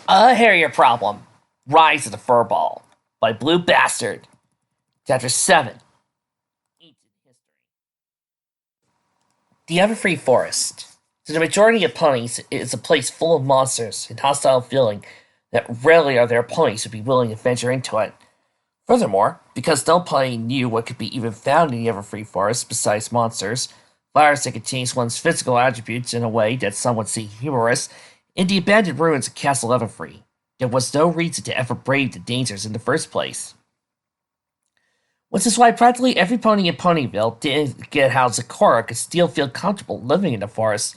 A Hairier Problem. Rise of the Furball by Blue Bastard. Chapter 7. Ancient History. The Everfree Forest. To the majority of ponies, it is a place full of monsters and hostile feeling that rarely are there ponies who would be willing to venture into it. Furthermore, because no pony knew what could be even found in the Everfree Forest besides monsters, virus that could change one's physical attributes in a way that some would see humorous, in the abandoned ruins of Castle Everfree, there was no reason to ever brave the dangers in the first place. Which is why practically every pony in Ponyville didn't get how Zakora could still feel comfortable living in the forest,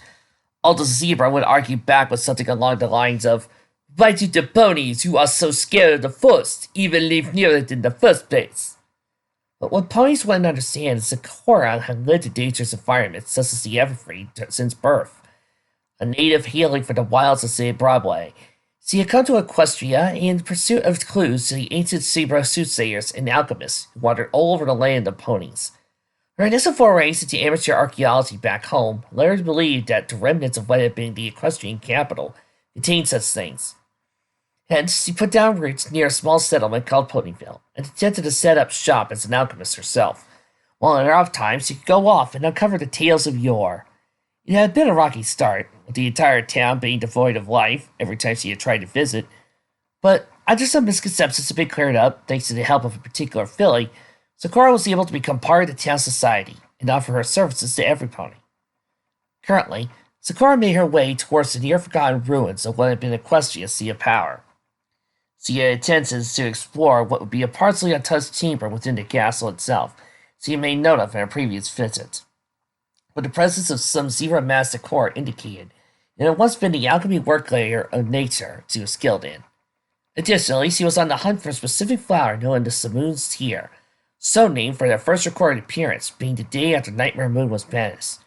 although Zebra would argue back with something along the lines of, "Why do the ponies who are so scared of the forest even live near it in the first place?" But what ponies wouldn't understand is Zakora had lived in dangerous environments such as the Everfree since birth. A native hailing from the wilds of St. Broadway, she had come to Equestria in pursuit of clues to the ancient zebra soothsayers and alchemists who wandered all over the land of ponies. Her initial forays into amateur archaeology back home led her to believe that the remnants of what had been the equestrian capital contained such things. Hence, she put down roots near a small settlement called Ponyville and attempted to set up shop as an alchemist herself, while in her off time she could go off and uncover the tales of yore. It had been a rocky start, with the entire town being devoid of life every time she had tried to visit, but after some misconceptions had been cleared up, thanks to the help of a particular filly, Sakura was able to become part of the town society and offer her services to every pony. Currently, Sakura made her way towards the near-forgotten ruins of what had been Equestria's Sea of Power. She had intentions to explore what would be a partially untouched chamber within the castle itself, she had made note of in her previous visit. But the presence of some zebra-masked core indicated it had once been the alchemy work layer of nature she was skilled in. Additionally, she was on the hunt for a specific flower known as the Moon's Tear, so named for their first recorded appearance being the day after Nightmare Moon was banished,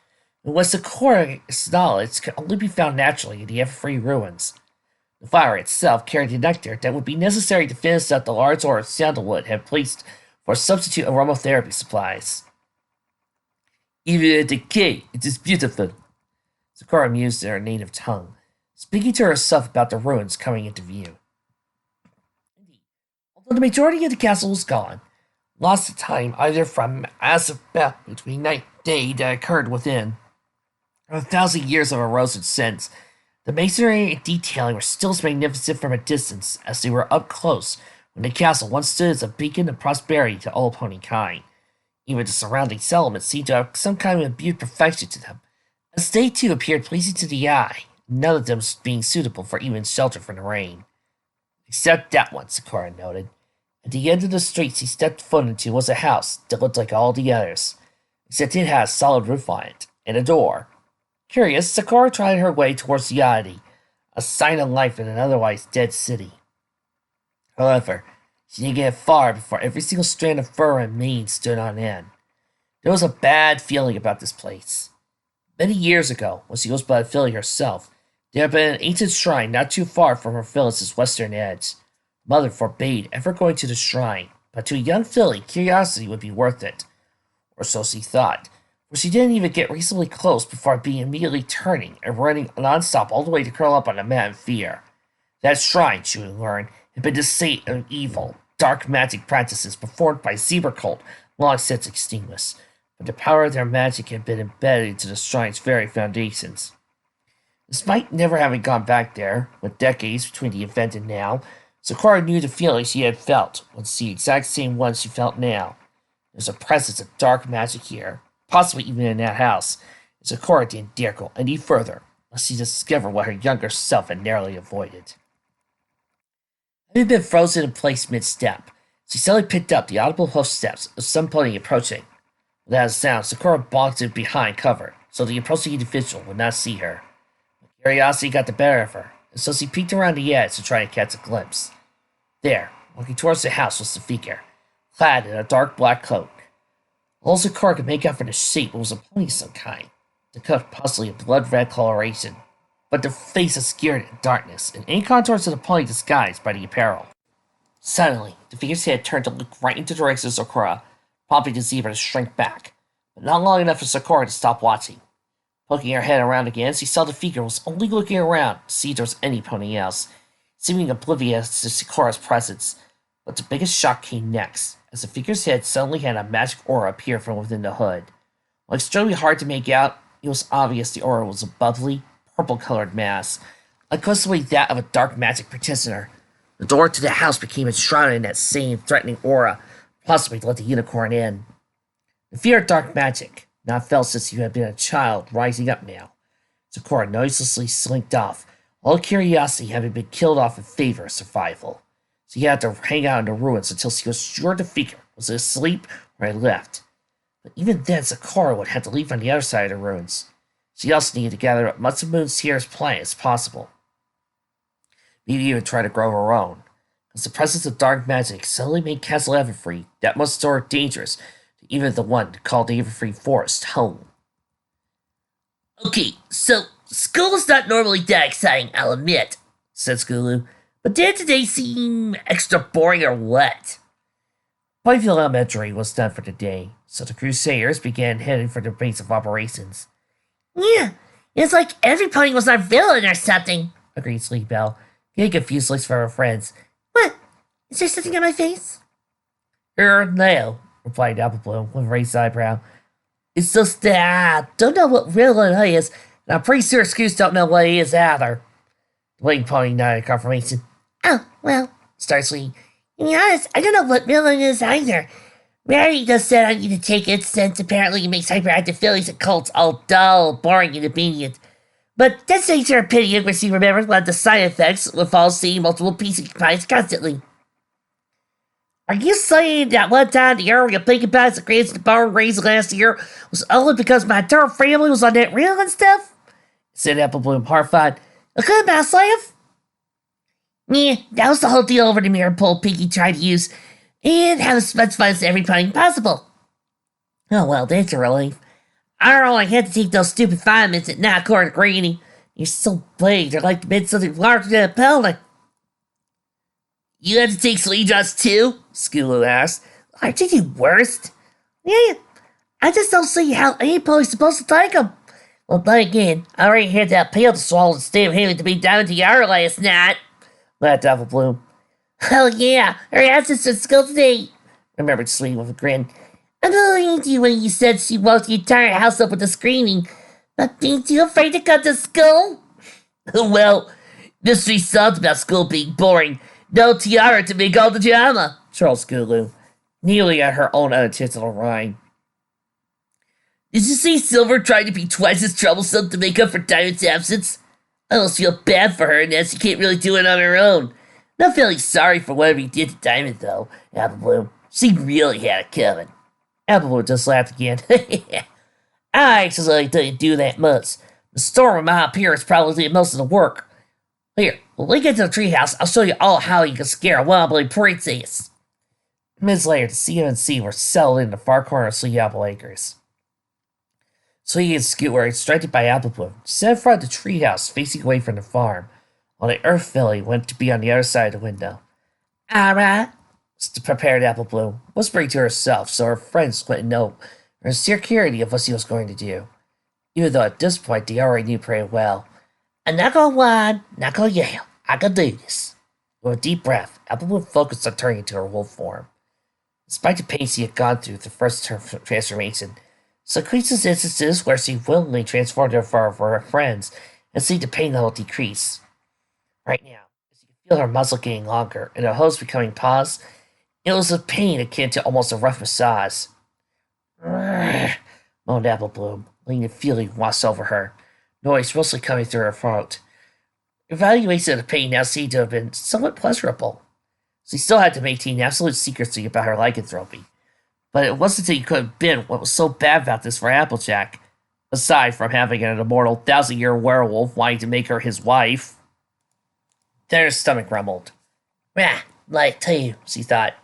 and was the core's knowledge could only be found naturally in the Everfree ruins. The flower itself carried the nectar that would be necessary to finish out the large ore Sandalwood had placed for substitute aromatherapy supplies. "Even in decay, it is beautiful," Sakura mused in her native tongue, speaking to herself about the ruins coming into view. Indeed, although the majority of the castle was gone, lost to time either from massive battle between night and day that occurred within, or 1,000 years of erosion since, the masonry and detailing were still as magnificent from a distance as they were up close when the castle once stood as a beacon of prosperity to all pony kind. Even the surrounding settlements seemed to have some kind of imbued perfection to them, as they too appeared pleasing to the eye, none of them being suitable for even shelter from the rain. Except that one, Sakura noted. At the end of the street she stepped foot into was a house that looked like all the others, except it had a solid roof on it, and a door. Curious, Sakura tried her way towards the oddity, a sign of life in an otherwise dead city. However, she didn't get far before every single strand of fur and mane stood on end. There was a bad feeling about this place. Many years ago, when she was but a filly herself, there had been an ancient shrine not too far from her village's western edge. Mother forbade ever going to the shrine, but to a young filly, curiosity would be worth it. Or so she thought, for she didn't even get reasonably close before being immediately turning and running nonstop all the way to curl up on a mat in fear. That shrine, she would learn, had been the seat of evil, dark magic practices performed by Zebra Cult long since extinguished, but the power of their magic had been embedded into the shrine's very foundations. Despite never having gone back there, with decades between the event and now, Sakura knew the feeling she had felt was the exact same one she felt now. There's a presence of dark magic here, possibly even in that house, and Sakura didn't dare go any further, lest she discover what her younger self had narrowly avoided. Having been frozen in place mid-step, she suddenly picked up the audible hoof steps of some pony approaching. Without a sound, Sakura bolted behind cover, so the approaching individual would not see her. But curiosity got the better of her, and so she peeked around the edge to try to catch a glimpse. There, walking towards the house, was the figure, clad in a dark black coat. All Sakura could make out from the shape was a pony of some kind, the coat possibly a blood-red coloration, but the face obscured in darkness, and any contours of the pony disguised by the apparel. Suddenly, the figure's head turned to look right into the direction of Sakura, prompting the zebra to shrink back, but not long enough for Sakura to stop watching. Poking her head around again, she saw the figure was only looking around to see if there was any pony else. seeming oblivious to Sakura's presence. But the biggest shock came next, as the figure's head suddenly had a magic aura appear from within the hood. While extremely hard to make out, it was obvious the aura was a bubbly, purple-colored mass, like closely that of a dark magic practitioner. The door to the house became enshrouded in that same threatening aura, possibly to let the unicorn in. The fear of dark magic, not felt since you had been a child, rising up now. Sakura noiselessly slinked off, all curiosity having been killed off in favor of survival. So he had to hang out in the ruins until she was sure the figure was asleep or had left. But even then, Sakura would have to leave on the other side of the ruins. She also needed to gather up much of Moon Sierra's plant as possible. Maybe even try to grow her own. Because the presence of dark magic suddenly made Castle Everfree that much more dangerous to even the one called the Everfree Forest home. Okay, so school is not normally that exciting, I'll admit, said Skulu. But did today seem extra boring or what? Ponyville Elementary was done for the day, so the Crusaders began heading for their base of operations. Yeah, it's like every pony was our villain or something, agreed Sleepbell, getting confused looks from her friends. What? Is there something on my face? No, replied Applebloom with a raised eyebrow. It's just that I don't know what villain he is, and I'm pretty sure Scoots don't know what he is either. The wing pony nodded confirmation. Oh, well, Starsly. To be honest, I don't know what villain is either. Mary just said I need to take it since apparently it makes hyperactive fillies and colts all dull, boring, and obedient. But that's nature of opinion where she remembers one of the side effects with all seeing multiple pieces of pies constantly. Are you saying that one time the area of thinking about the greatest the barn raised last year was only because my entire family was on that reel and stuff? Said Applebloom, horrified. A good mouse laugh? Yeah, that was the whole deal over the mirror pole Pinky tried to use, and have as much fun as every pony possible. Oh well, that's a relief. I only had to take those stupid vitamins at night according to Granny. You're so big, they're like made something larger than a pony. You had to take sleep drops too? Skulu asked. Aren't you the worst? Yeah, I just don't see how any pony's supposed to take them. Well, then again, I already had that pill to swallow instead of having to be down to the hour last night. Laughed Applebloom. Oh yeah, her absence at school today, remembered Sweet with a grin. I believed you when you said she woke the entire house up with the screaming. But being too afraid to come to school? Well, Mystery sounds about school being boring. No tiara to make all the drama, trolled Skulu, nearly at her own unintentional rhyme. Did you see Silver trying to be twice as troublesome to make up for Diamond's absence? I almost feel bad for her and that she can't really do it on her own. Not feeling sorry for whatever he did to Diamond, though, Applebloom. She really had it coming. Applebloom just laughed again. I actually didn't do that much. The storm and my appearance probably did most of the work. Here, when we get to the treehouse, I'll show you all how you can scare a wobbly princess. Minutes later, the CMC were settled in the far corner of Sweet Apple Acres. Sweetie and Scoot were instructed by Applebloom to sit in front of the treehouse facing away from the farm, while the Earth Filly went to be on the other side of the window. Alright, prepared Applebloom, whispering to herself so her friends wouldn't know her security of what she was going to do, even though at this point they already knew pretty well. I'm not gonna whine, not gonna yell. I can do this. With a deep breath, Applebloom focused on turning into her wolf form. Despite the pain she had gone through the first transformation, Sequence's instances where she willingly transformed her for her friends and seen the pain level decrease. Right now, as you can feel her muscle getting longer and her hose becoming paused, it was a pain akin to almost a rough massage. Moaned Applebloom, letting the feeling wash over her, noise mostly coming through her throat. Evaluation of the pain now seemed to have been somewhat pleasurable. She still had to maintain absolute secrecy about her lycanthropy, but it wasn't that you could have been what was so bad about this for Applejack, aside from having an immortal 1,000-year werewolf wanting to make her his wife. Then her stomach rumbled. Like too, she thought.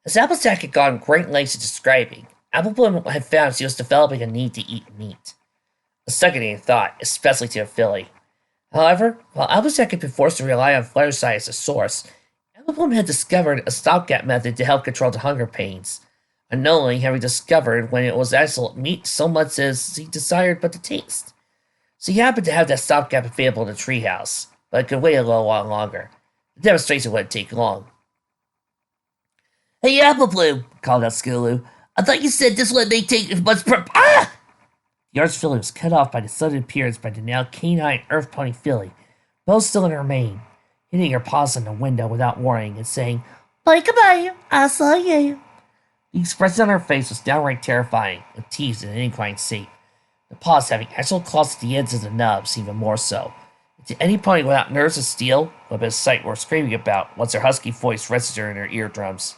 As Applejack had gone great lengths in describing, Applebloom had found she was developing a need to eat meat. A sickening thought, especially to a filly. However, while Applejack had been forced to rely on Fluttershy as a source, Applebloom had discovered a stopgap method to help control the hunger pains, unknowingly having discovered when it was actual meat so much as he desired but the taste. So he happened to have that stopgap available in the treehouse, but it could wait a little while longer. The demonstration wouldn't take long. Hey, Apple Bloom, called out Skulu. I thought you said this wouldn't take as much prep. Ah! The arch filly was cut off by the sudden appearance by the now canine earth pony filly, both still in her mane, hitting her paws on the window without warning and saying, Bye goodbye, I saw you. The expression on her face was downright terrifying, with teeth in an inclined shape, the paws having actual claws at the ends of the nubs even more so. To any pony without nerves of steel would have been a sight worth screaming about once her husky voice registered in her eardrums.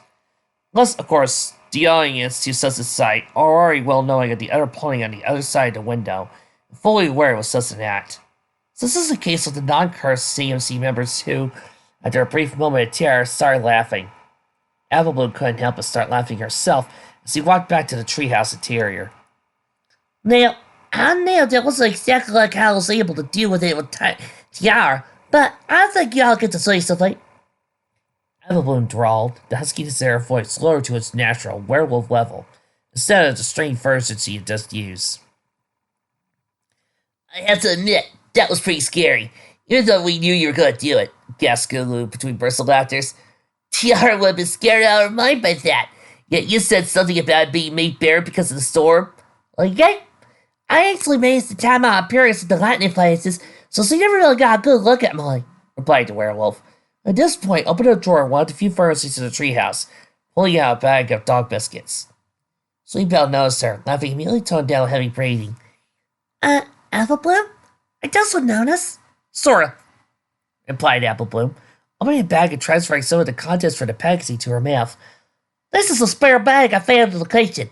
Unless, of course, the audience to such a sight are already well knowing of the other pony on the other side of the window, and fully aware of such an act. So this is the case with the non-cursed CMC members who, after a brief moment of terror, started laughing. Applebloom couldn't help but start laughing herself as he walked back to the treehouse interior. Now, I know that wasn't exactly like how I was able to deal with it with Tiara, but I think y'all get to say something. Applebloom drawled, the huskiness in her voice lowered to its natural werewolf level, instead of the strained version she had just used. I have to admit, that was pretty scary, even though we knew you were going to do it, gasped Skulu between bursts of laughter. Tiara would have been scared out of her mind by that, yet you said something about it being made bare because of the storm. Okay? I actually managed to time out appearance of the lightning flashes, so she never really got a good look at mine, replied the werewolf. At this point, opened a drawer and one of the few furnaces in the treehouse, pulling out a bag of dog biscuits. Sleepbell noticed her, laughing immediately toned down a heavy breathing. Applebloom? I just would notice. Sorta, replied Applebloom, opening a bag and transferring some of the contents from the packaging to her mouth. This is a spare bag I found in the kitchen.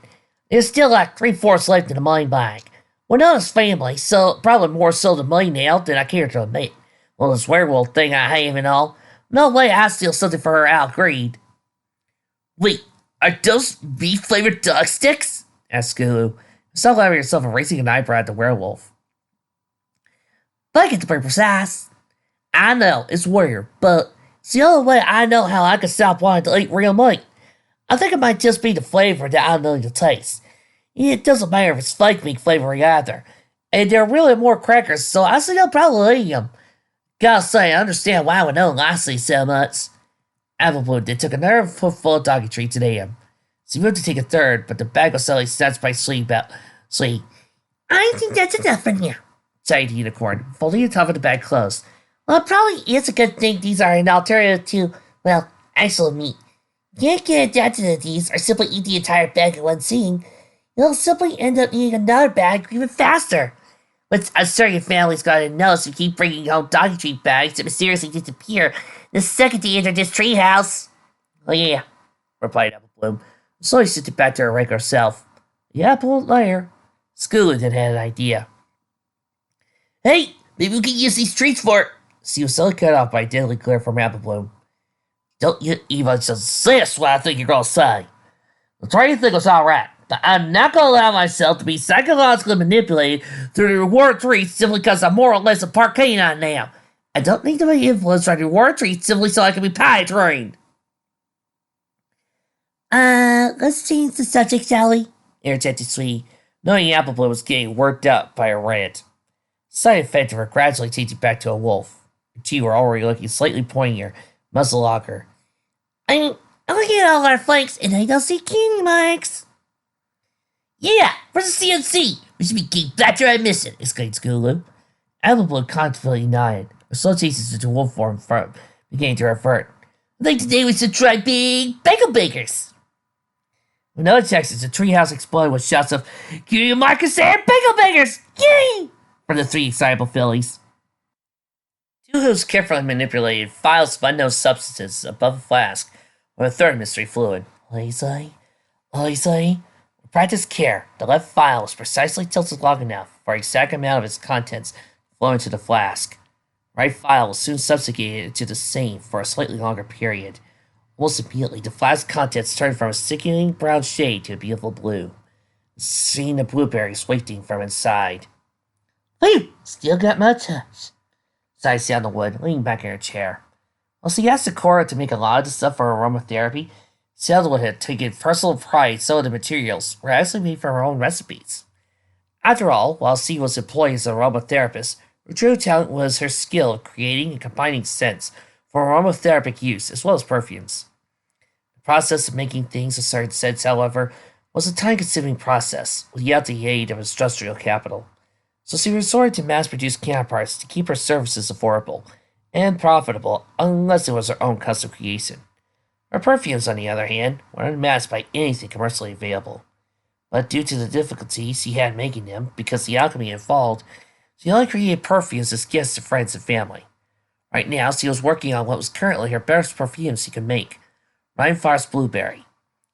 There's still like 3/4 left in the mine bag. We're not his family, so probably more so to me now than I care to admit. Well, this werewolf thing I have and all. No way I steal something for her Al Greed. Wait, are those beef-flavored dog sticks? Asked Skulu, still laughing herself and raising an eyebrow at the werewolf. But to be precise. I know, it's weird, but it's the only way I know how I can stop wanting to eat real meat. I think it might just be the flavor that I know to taste. It doesn't matter if it's fake meat flavoring either. And they're really more crackers, so I see no problem eating them. Gotta say, I understand why Winona likes these so much. Applebloom then took another footful of doggy treats and ate him. She moved to take a third, but the bag was suddenly snatched by Sleepbell. I think that's enough for now, sighed the unicorn, folding the top of the bag closed. Well, it probably is a good thing these are an alternative to, well, actual meat. You can't get adapted to these or simply eat the entire bag in one sitting. You'll simply end up needing another bag even faster. But I'm sure your family's gotta know if you keep bringing home doggy treat bags that mysteriously disappear the second you enter this treehouse. Oh yeah, replied Applebloom, slowly sitting back to her regular self. The apple layer. Skulu then had an idea. Hey, maybe we can use these treats for it. She was suddenly cut off by a deadly glare from Applebloom. Don't you even insist what I think you're gonna say. The trading thing was alright, but I'm not gonna allow myself to be psychologically manipulated through the reward treats simply because I'm more or less a park canine now. I don't need to be influenced by the reward treats simply so I can be pie trained. Let's change the subject, shall we? Irritated Sweetie, knowing Applebloom was getting worked up by a rant. The side effect of her gradually changing back to a wolf. Her teeth were already looking slightly pointier, muzzle longer. I mean, I'm looking at all our flanks and I don't see candy marks. Yeah, for the CNC! We should be getting back to our mission, exclaimed Skulu. Applebloom confidently nodded. Her slow chases into wolf form began to revert. I think today we should try big bagel bakers. With no Texas, the treehouse exploded with shouts of, "Give me Marcus and bagel bakers! Yay!" from the three excitable fillies. Two hooves carefully manipulated files of unknown substances above a flask with a third mystery fluid. Lazily. With practiced care, the left file was precisely tilted long enough for the exact amount of its contents to flow into the flask. The right file was soon subjugated into the same for a slightly longer period. Almost immediately, the flask contents turned from a sickening brown shade to a beautiful blue, seeing the blueberries wafting from inside. Phew, still got my touch, sighed Sandalwood, leaning back in her chair. While she asked Sakura to make a lot of the stuff for aromatherapy, Sandalwood had taken personal pride in some of the materials were actually made from her own recipes. After all, while she was employed as an aromatherapist, her true talent was her skill of creating and combining scents for aromatherapeutic use as well as perfumes. The process of making things of certain scents, however, was a time-consuming process without the aid of industrial capital, so she resorted to mass-produced counterparts to keep her services affordable and profitable unless it was her own custom creation. Her perfumes, on the other hand, were unmatched by anything commercially available. But due to the difficulties she had making them, because the alchemy involved, she only created perfumes as gifts to friends and family. Right now, she was working on what was currently her best perfume she could make, Rhineforest Blueberry.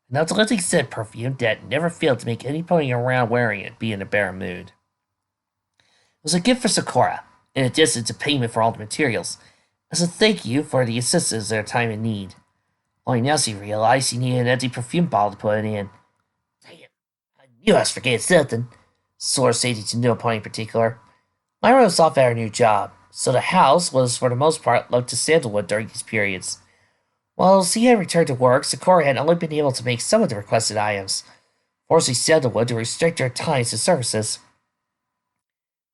An uplifting scent perfume that never failed to make anybody around wearing it be in a better mood. It was a gift for Sakura, in addition to payment for all the materials, as a thank you for the assistance at her time in need. Only now she realized she needed an empty perfume bottle to put it in. Damn, I knew I was forgetting something, Sora stated to no point in particular. Lyra was off at her new job, so the house was for the most part left to sandalwood during these periods. While she had returned to work, Sakura had only been able to make some of the requested items, forcing Sandalwood to restrict her times and services.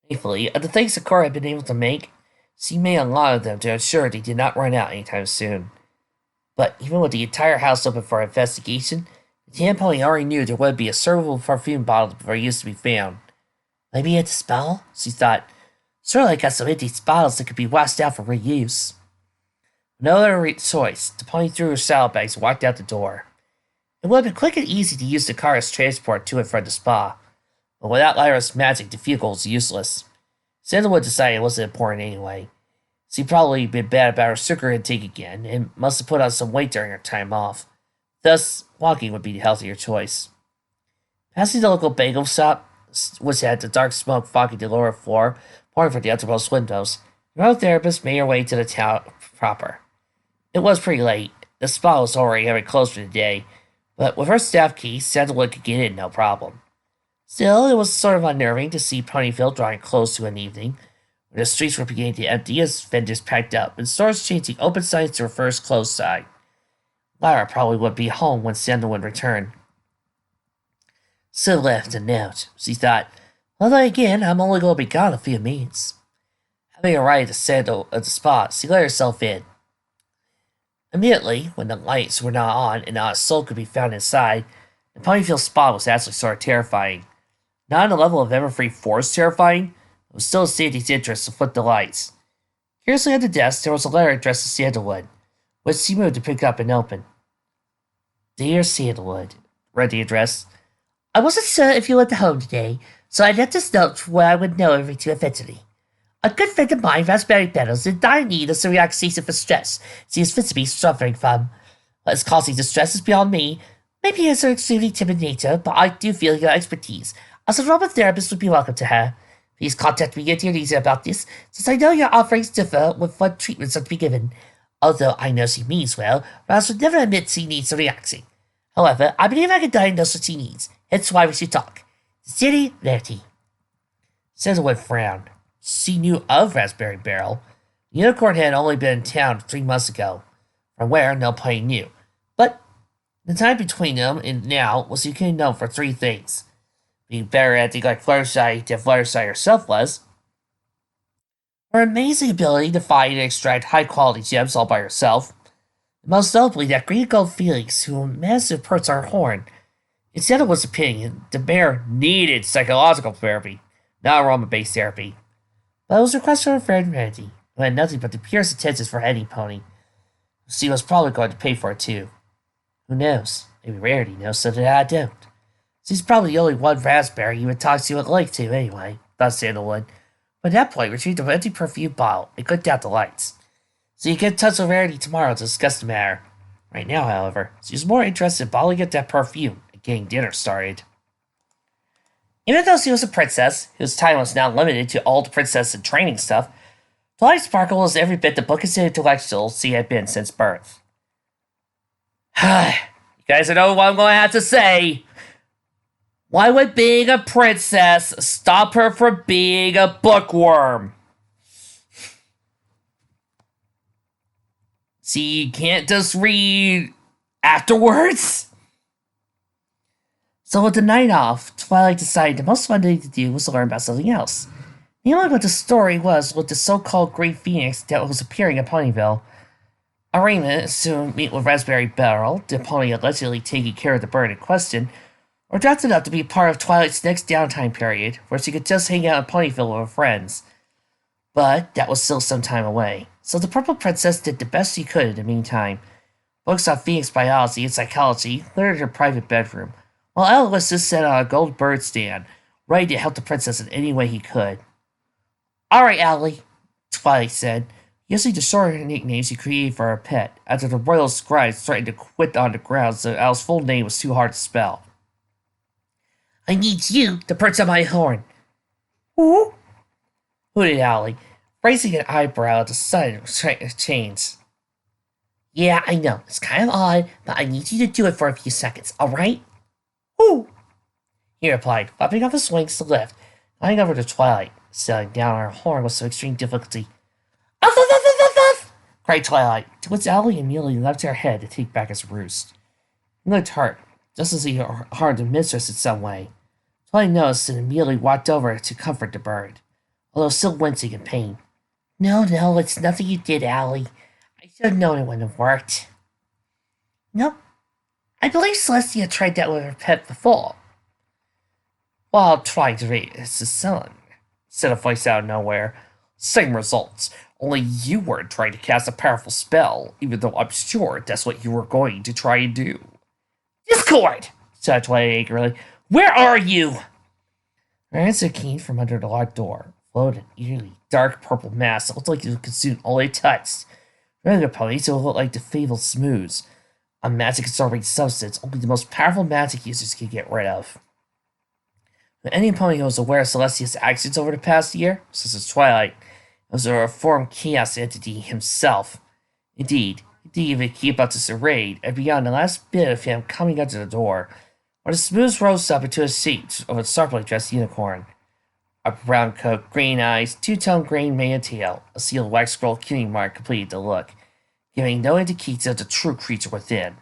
Thankfully, of the things Sakura had been able to make, she made a lot of them to ensure they did not run out anytime soon. But even with the entire house open for investigation, the Tamponi already knew there would be a servable perfume bottle for use to be found. Maybe it's a spell? She thought. Surely I got some empty bottles that could be washed out for reuse. No other choice, the pony threw her saddlebags and walked out the door. It would have been quick and easy to use the car as transport to and from the spa, but without Lyra's magic, the vehicle was useless. Sandalwood decided it wasn't important anyway. She'd probably been bad about her sugar intake again, and must have put on some weight during her time off. Thus, walking would be the healthier choice. Passing the local bagel shop, which had the dark smoke fogging the lower floor, pouring from the outermost windows, the road therapist made her way to the town proper. It was pretty late. The spa was already having closed for the day, but with her staff key, Sandalwood could get in no problem. Still, it was sort of unnerving to see Ponyville drawing close to an evening, where the streets were beginning to empty as vendors packed up, and stores changing open signs to reverse closed sign. Lyra probably would be home when Sandalwood returned. So left a note, she thought. Although again, I'm only going to be gone a few minutes. Having arrived at the spot, she let herself in. Immediately, when the lights were not on and not a soul could be found inside, the Ponyville spot was actually sort of terrifying. Not on the level of Everfree Force terrifying, it was still in Sandy's interest to flip the lights. Curiously at the desk, there was a letter addressed to Sandalwood, which she moved to pick up and open. Dear Sandalwood, read the address. I wasn't sure if you were at home today, so I left this note where I would know everything eventually. A good friend of mine, Raspberry Petals, in dire need of some relaxation for stress she is physically suffering from. What is causing the stress is beyond me. Maybe it's her extremely timid nature, but I do feel your expertise as a aromatherapist would be welcome to her. Please contact me at your leisure about this, since I know your offerings differ with what treatments are to be given. Although I know she means well, Raz would never admit she needs some relaxing. However, I believe I can diagnose what she needs, hence why we should talk. Sincerely, Verity. Sandalwood frowned. She knew of Raspberry Barrel. The unicorn had only been in town 3 months ago, from where no pony knew. But the time between them and now was becoming known for 3 things. Being better at acting like Fluttershy than Fluttershy herself was, her amazing ability to find and extract high-quality gems all by herself, and most notably that green and gold Felix who massive perks her horn. In Sandalwood's opinion, the bear needed psychological therapy, not aroma-based therapy. But it was a request from her friend Randy, who had nothing but the purest intentions for any pony. She was probably going to pay for it too. Who knows? Maybe Rarity knows something that I don't. She's probably the only one raspberry you would talk to at length to anyway, thought Sandalwood. But at that point, retrieved an empty perfume bottle and clicked out the lights. So you get in touch with Rarity tomorrow to discuss the matter. Right now, however, she's more interested in bottling up that perfume and getting dinner started. Even though she was a princess, whose time was now limited to old princess and training stuff, Twilight Sparkle was every bit the bookish and intellectual she had been since birth. You guys know what I'm going to have to say. Why would being a princess stop her from being a bookworm? See, you can't just read afterwards? So with the night off, Twilight decided the most fun thing to do was to learn about something else. Namely what the story was with the so-called Great Phoenix that was appearing in Ponyville. Arena is to meet with Raspberry Barrel, the pony allegedly taking care of the bird in question, or drafted up to be part of Twilight's next downtime period, where she could just hang out in Ponyville with her friends. But that was still some time away, so the Purple Princess did the best she could in the meantime. Books on Phoenix biology and psychology littered her private bedroom, while Aloysius sat on a gold bird stand, ready to help the princess in any way he could. All right, Allie, Twilight said, using the shorter nickname she created for her pet after the royal scribes threatened to quit on the grounds that Al's full name was too hard to spell. I need you to perch on my horn. Who? Hooted Allie, raising an eyebrow at the sight of chains. Yeah, I know, it's kind of odd, but I need you to do it for a few seconds, alright? Who? He replied, flapping off his wings to lift, lying over to Twilight, settling down on her horn with some extreme difficulty. Uff, uff, uff, uff, uff, cried Twilight, to which Allie immediately left her head to take back his roost. He looked hurt, just as he harmed the mistress in some way. Twilight noticed and immediately walked over to comfort the bird, although still wincing in pain. No, it's nothing you did, Allie. I should have known it wouldn't have worked. Nope. I believe Celestia tried that with her pet before. While trying to raise his son, said a voice out of nowhere. Same results, only you weren't trying to cast a powerful spell, even though I'm sure that's what you were going to try and do. Discord! Said Twilight angrily. Where are you? Her answer came from under the locked door, floated an eerily dark purple mass that looked like it would consume all it touched. Rather than ponies, it looked like the fabled smooths, a magic-absorbing substance only the most powerful magic users can get rid of. But any pony who was aware of Celestia's actions over the past year, such as Twilight, was a reformed chaos entity himself. Indeed, he didn't even keep up to the raid, and beyond the last bit of him coming under the door, where the smooths rose up into a seat of a sharply dressed unicorn. A brown coat, green eyes, two-tone green mane and tail, a sealed wax scroll cueing mark completed the look, giving no indication of the true creature within.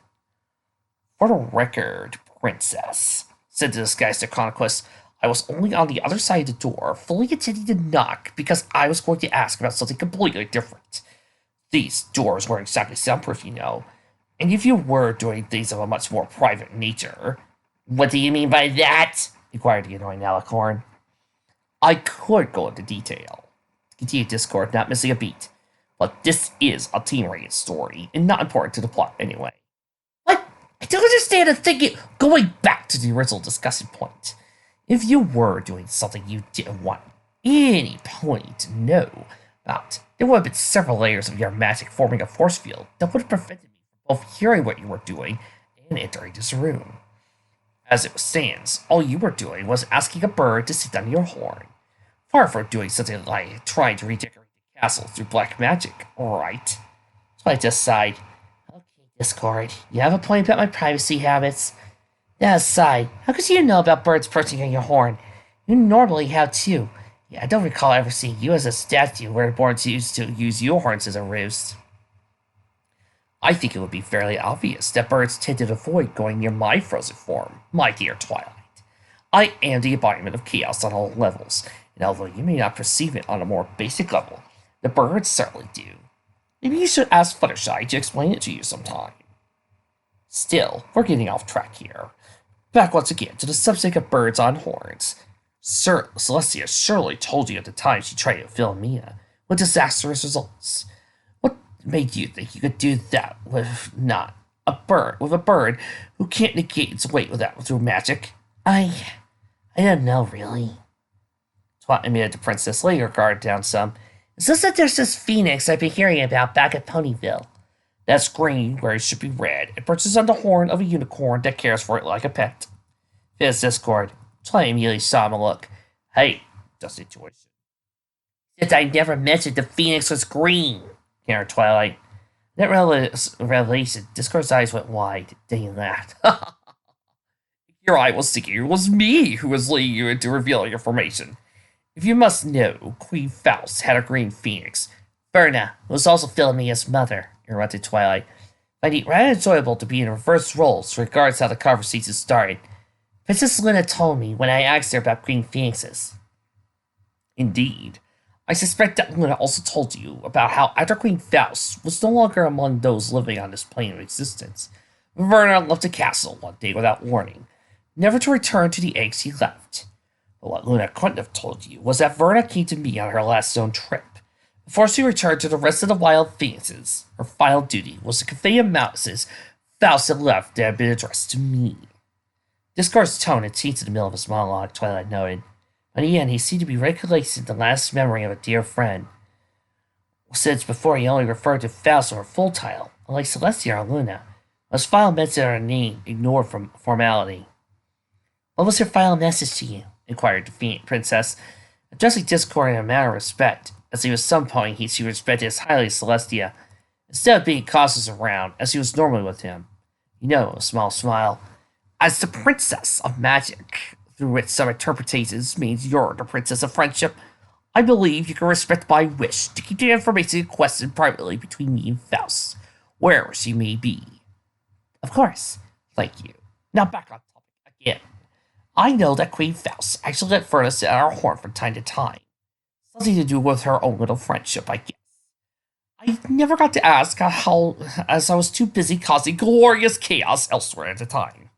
For the record, Princess, said the disguised Iconoclast, I was only on the other side of the door, fully intending to knock because I was going to ask about something completely different. These doors weren't exactly soundproof, you know, and if you were doing things of a much more private nature... What do you mean by that? Inquired the annoying Alicorn. I could go into detail, continued Discord, not missing a beat, but this is a team-rated story, and not important to the plot anyway. What? I don't understand a thing. Going back to the original discussion point, if you were doing something you didn't want any pony to know about, there would have been several layers of your magic forming a force field that would have prevented me from both hearing what you were doing and entering this room. As it stands, all you were doing was asking a bird to sit on your horn. Far from doing something like trying to redecorate the castle through black magic, right? So I just sighed. Okay, Discord, you have a point about my privacy habits. That aside, how could you know about birds perching on your horn? You normally have too. Yeah, I don't recall ever seeing you as a statue where birds used to use your horns as a roost. I think it would be fairly obvious that birds tend to avoid going near my frozen form, my dear Twilight. I am the embodiment of chaos on all levels, and although you may not perceive it on a more basic level, the birds certainly do. Maybe you should ask Fluttershy to explain it to you sometime. Still, we're getting off track here. Back once again to the subject of birds on horns. Sir Celestia surely told you at the time she tried to fill Mia, with disastrous results. What made you think you could do that with a bird who can't negate its weight through magic? I don't know, really. Twat admitted the princess, laying her guard down some. It's just that there's this phoenix I've been hearing about back at Ponyville. That's green where it should be red. It perches on the horn of a unicorn that cares for it like a pet. Fizz Discord. Twilight immediately saw him a look. Hey, the situation. Since I never mentioned the phoenix was green, countered Twilight. That revelation, Discord's eyes went wide. Then he laughed. Your eye was thinking it was me who was leading you into revealing information. If you must know, Queen Faust had a green phoenix. Verna was also Philomela's mother, interrupted Twilight, finding it rather enjoyable to be in reverse roles regards how the conversation started. Princess Luna told me when I asked her about green phoenixes. Indeed. I suspect that Luna also told you about how after Queen Faust was no longer among those living on this plane of existence, Verna left the castle one day without warning, never to return to the eggs he left. But what Luna couldn't have told you was that Verna came to me on her last zone trip. Before she returned to the rest of the wild phoenixes, her final duty was to convey a messages Faust had left that had been addressed to me. Discord's tone had changed in the middle of his monologue, Twilight noted. But in the end, he seemed to be recollecting the last memory of a dear friend. Since before he only referred to Faust or her full title, unlike Celestia or Luna, his final mention of her name ignored from formality. What was her final message to you? Inquired the Phoenix Princess, addressing Discord in a matter of respect, as he was some point she respected as highly as Celestia, instead of being cautious around, as he was normally with him. You know, a small smile. As the Princess of Magic, through which some interpretations means you're the Princess of Friendship, I believe you can respect my wish to keep the information in question privately between me and Faust, wherever she may be. Of course. Thank you. Now back on topic again. I know that Queen Faust actually let Verna sit on our horn from time to time. Something to do with her own little friendship, I guess. I never got to ask how, as I was too busy causing glorious chaos elsewhere at the time.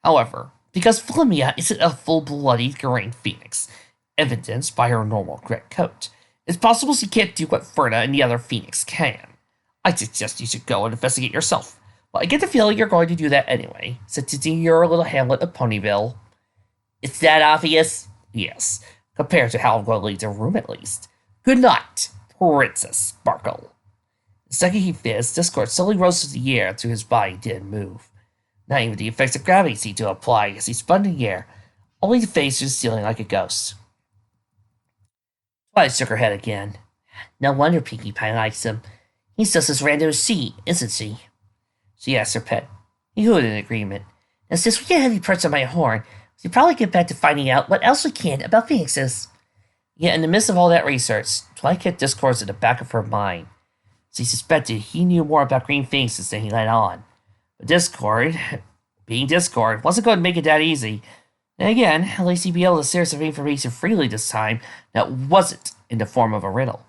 However, because Philomia isn't a full-blooded green phoenix, evidenced by her normal gray coat, it's possible she can't do what Verna and the other phoenix can. I suggest you should go and investigate yourself. But I get the feeling you're going to do that anyway, since it's in your little hamlet of Ponyville. It's that obvious? Yes, compared to how I'm going to leave the room at least. Good night, Princess Sparkle. The second he fizzed, Discord slowly rose through the air until his body didn't move. Not even the effects of gravity seemed to apply as he spun in the air, only to face through the ceiling like a ghost. Twilight shook her head again. No wonder Pinkie Pie likes him. He's just as random as she, isn't she? She asked her pet. He hooted in agreement. Now, since we get heavy perch on my horn, we should probably get back to finding out what else we can about phoenixes. Yet in the midst of all that research, Twilight kept discourse in the back of her mind. She suspected he knew more about green phoenixes than he let on. But Discord, being Discord, wasn't going to make it that easy. And again, at least he'd be able to share some information freely this time that wasn't in the form of a riddle.